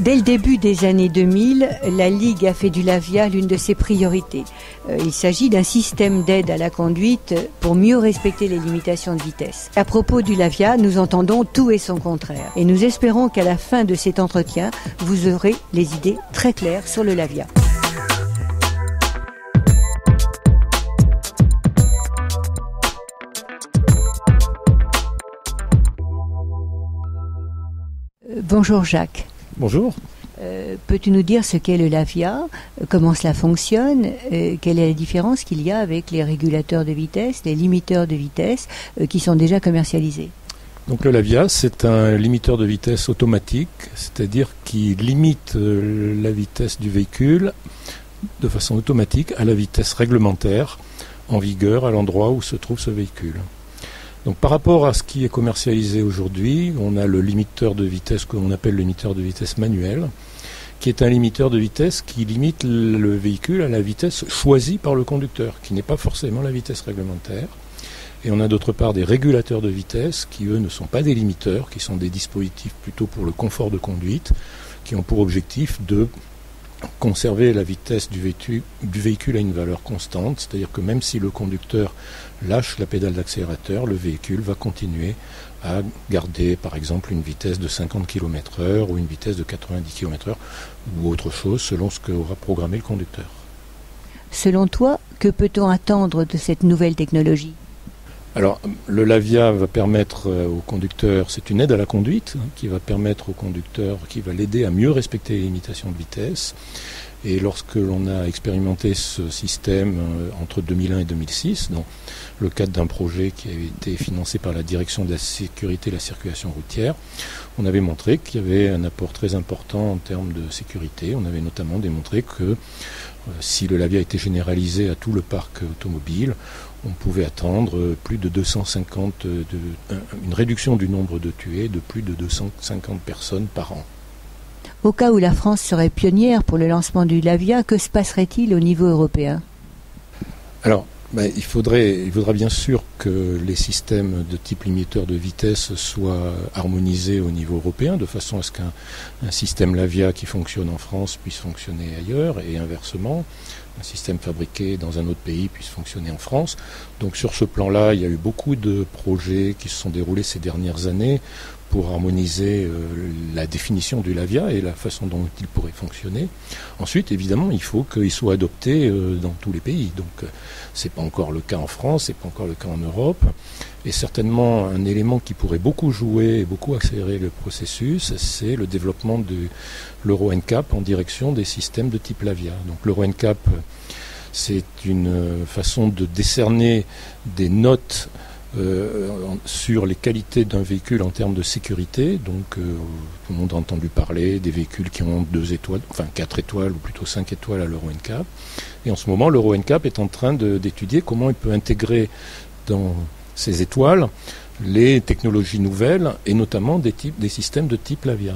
Dès le début des années 2000, la Ligue a fait du Lavia l'une de ses priorités. Il s'agit d'un système d'aide à la conduite pour mieux respecter les limitations de vitesse. À propos du Lavia, nous entendons tout et son contraire. Et nous espérons qu'à la fin de cet entretien, vous aurez les idées très claires sur le Lavia. Bonjour Jacques. Bonjour. Peux-tu nous dire ce qu'est le Lavia, comment cela fonctionne, quelle est la différence qu'il y a avec les régulateurs de vitesse, les limiteurs de vitesse qui sont déjà commercialisés? Donc le Lavia, c'est un limiteur de vitesse automatique, c'est-à-dire qui limite la vitesse du véhicule de façon automatique à la vitesse réglementaire en vigueur à l'endroit où se trouve ce véhicule. Donc par rapport à ce qui est commercialisé aujourd'hui, on a le limiteur de vitesse qu'on appelle le limiteur de vitesse manuel, qui est un limiteur de vitesse qui limite le véhicule à la vitesse choisie par le conducteur, qui n'est pas forcément la vitesse réglementaire. Et on a d'autre part des régulateurs de vitesse qui, eux, ne sont pas des limiteurs, qui sont des dispositifs plutôt pour le confort de conduite, qui ont pour objectif de conserver la vitesse du véhicule à une valeur constante, c'est-à-dire que même si le conducteur lâche la pédale d'accélérateur, le véhicule va continuer à garder par exemple une vitesse de 50 km/h ou une vitesse de 90 km/h ou autre chose selon ce qu'aura programmé le conducteur. Selon toi, que peut-on attendre de cette nouvelle technologie ? Alors, le Lavia va permettre au conducteur, c'est une aide à la conduite, qui va permettre au conducteur, qui va l'aider à mieux respecter les limitations de vitesse. Et lorsque l'on a expérimenté ce système entre 2001 et 2006, dans le cadre d'un projet qui avait été financé par la Direction de la sécurité et la circulation routière, on avait montré qu'il y avait un apport très important en termes de sécurité. On avait notamment démontré que si le Lavia était généralisé à tout le parc automobile, on pouvait attendre plus de 250, une réduction du nombre de tués de plus de 250 personnes par an. Au cas où la France serait pionnière pour le lancement du Lavia, que se passerait-il au niveau européen ? Alors, il faudra bien sûr que les systèmes de type limiteur de vitesse soient harmonisés au niveau européen, de façon à ce qu'un système Lavia qui fonctionne en France puisse fonctionner ailleurs, et inversement, un système fabriqué dans un autre pays puisse fonctionner en France. Donc sur ce plan-là, il y a eu beaucoup de projets qui se sont déroulés ces dernières années pour harmoniser la définition du Lavia et la façon dont il pourrait fonctionner. Ensuite, évidemment, il faut qu'il soit adopté dans tous les pays. Donc, c'est pas encore le cas en France, c'est pas encore le cas en Europe. Et certainement, un élément qui pourrait beaucoup jouer et beaucoup accélérer le processus, c'est le développement de l'Euro NCAP en direction des systèmes de type Lavia. Donc, l'Euro NCAP, c'est une façon de décerner des notes sur les qualités d'un véhicule en termes de sécurité. Donc tout le monde a entendu parler des véhicules qui ont 2 étoiles, enfin 4 étoiles ou plutôt 5 étoiles à l'Euro NCAP. Et en ce moment, l'Euro NCAP est en train d'étudier comment il peut intégrer dans ces étoiles les technologies nouvelles et notamment des systèmes de type Lavia.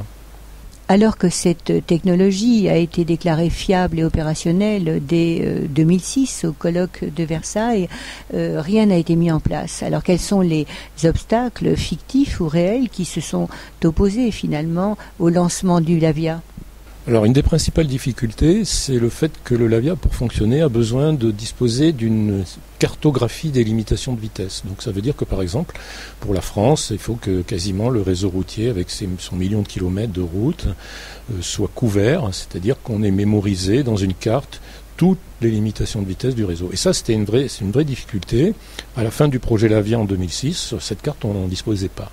Alors que cette technologie a été déclarée fiable et opérationnelle dès 2006 au colloque de Versailles, rien n'a été mis en place. Alors quels sont les obstacles fictifs ou réels qui se sont opposés finalement au lancement du Lavia ? Alors une des principales difficultés, c'est le fait que le Lavia, pour fonctionner, a besoin de disposer d'une cartographie des limitations de vitesse. Donc ça veut dire que par exemple, pour la France, il faut que quasiment le réseau routier, avec son million de kilomètres de route, soit couvert, c'est-à-dire qu'on ait mémorisé dans une carte toutes les limitations de vitesse du réseau. Et ça, c'est une vraie difficulté. À la fin du projet Lavia en 2006, cette carte, on n'en disposait pas.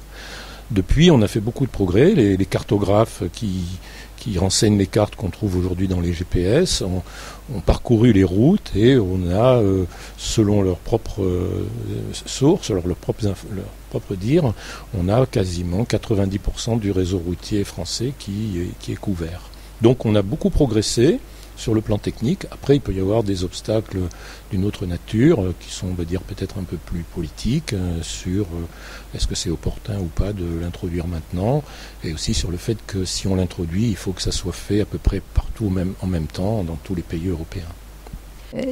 Depuis, on a fait beaucoup de progrès. Les cartographes qui renseignent les cartes qu'on trouve aujourd'hui dans les GPS, ont parcouru les routes et on a, selon leurs propres sources, leurs propres dires, on a quasiment 90% du réseau routier français qui est couvert. Donc on a beaucoup progressé sur le plan technique. Après, il peut y avoir des obstacles d'une autre nature qui sont, on va dire, peut-être un peu plus politiques sur est-ce que c'est opportun ou pas de l'introduire maintenant, et aussi sur le fait que si on l'introduit, il faut que ça soit fait à peu près partout en même temps dans tous les pays européens.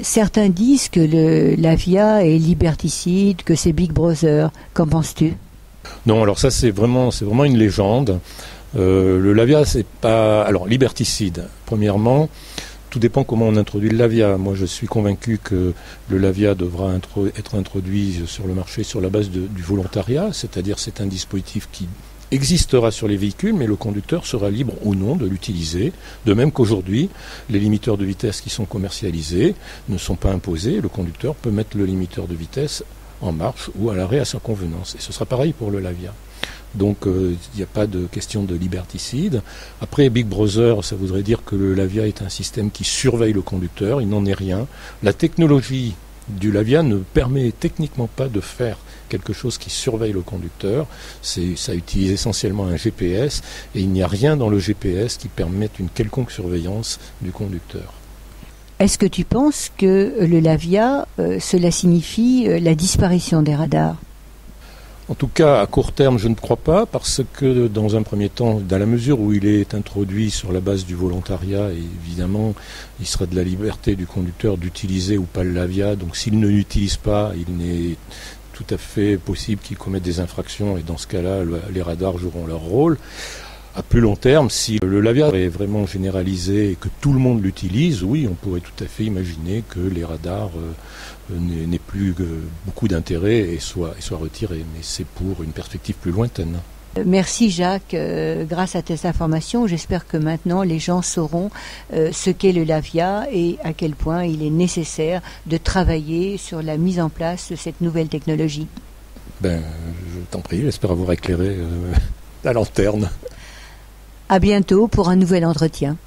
Certains disent que le Lavia est liberticide, que c'est Big Brother. Qu'en penses-tu ? Non, alors ça c'est vraiment une légende. Le Lavia, c'est pas... Alors, liberticide, premièrement, tout dépend comment on introduit le Lavia. Moi, je suis convaincu que le Lavia devra être introduit sur le marché sur la base du volontariat, c'est-à-dire c'est un dispositif qui existera sur les véhicules, mais le conducteur sera libre ou non de l'utiliser. De même qu'aujourd'hui, les limiteurs de vitesse qui sont commercialisés ne sont pas imposés. Le conducteur peut mettre le limiteur de vitesse en marche ou à l'arrêt à sa convenance. Et ce sera pareil pour le Lavia. Donc il n'y a pas de question de liberticide. Après, Big Brother, ça voudrait dire que le Lavia est un système qui surveille le conducteur. Il n'en est rien. La technologie du Lavia ne permet techniquement pas de faire quelque chose qui surveille le conducteur. Ça utilise essentiellement un GPS et il n'y a rien dans le GPS qui permette une quelconque surveillance du conducteur. Est-ce que tu penses que le Lavia, cela signifie la disparition des radars ? En tout cas, à court terme, je ne crois pas, parce que dans un premier temps, dans la mesure où il est introduit sur la base du volontariat, évidemment, il sera de la liberté du conducteur d'utiliser ou pas le Lavia. Donc s'il ne l'utilise pas, il n'est tout à fait possible qu'il commette des infractions, et dans ce cas-là, les radars joueront leur rôle. À plus long terme, si le Lavia est vraiment généralisé et que tout le monde l'utilise, oui, on pourrait tout à fait imaginer que les radars n'aient plus beaucoup d'intérêt et soient retirés. Mais c'est pour une perspective plus lointaine. Merci Jacques. Grâce à tes informations, j'espère que maintenant les gens sauront ce qu'est le Lavia et à quel point il est nécessaire de travailler sur la mise en place de cette nouvelle technologie. Je t'en prie, j'espère avoir éclairé la lanterne. À bientôt pour un nouvel entretien.